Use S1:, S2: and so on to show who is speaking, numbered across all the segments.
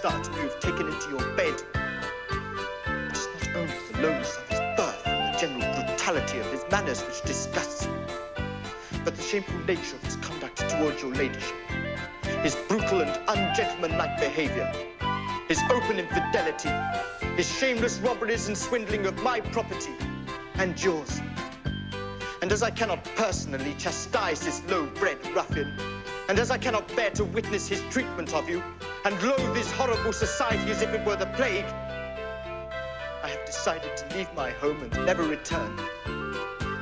S1: bastards whom you have taken into your bed. It is not only the lowness of his birth and the general brutality of his manners which disgusts me, but the shameful nature of his conduct towards your ladyship, his brutal and ungentlemanlike behavior, his open infidelity, his shameless robberies and swindling of my property and yours. And as I cannot personally chastise this low-bred ruffian, and as I cannot bear to witness his treatment of you, and loathe his horrible society as if it were the plague, I have decided to leave my home and never return,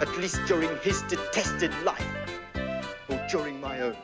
S1: at least during his detested life, or during my own.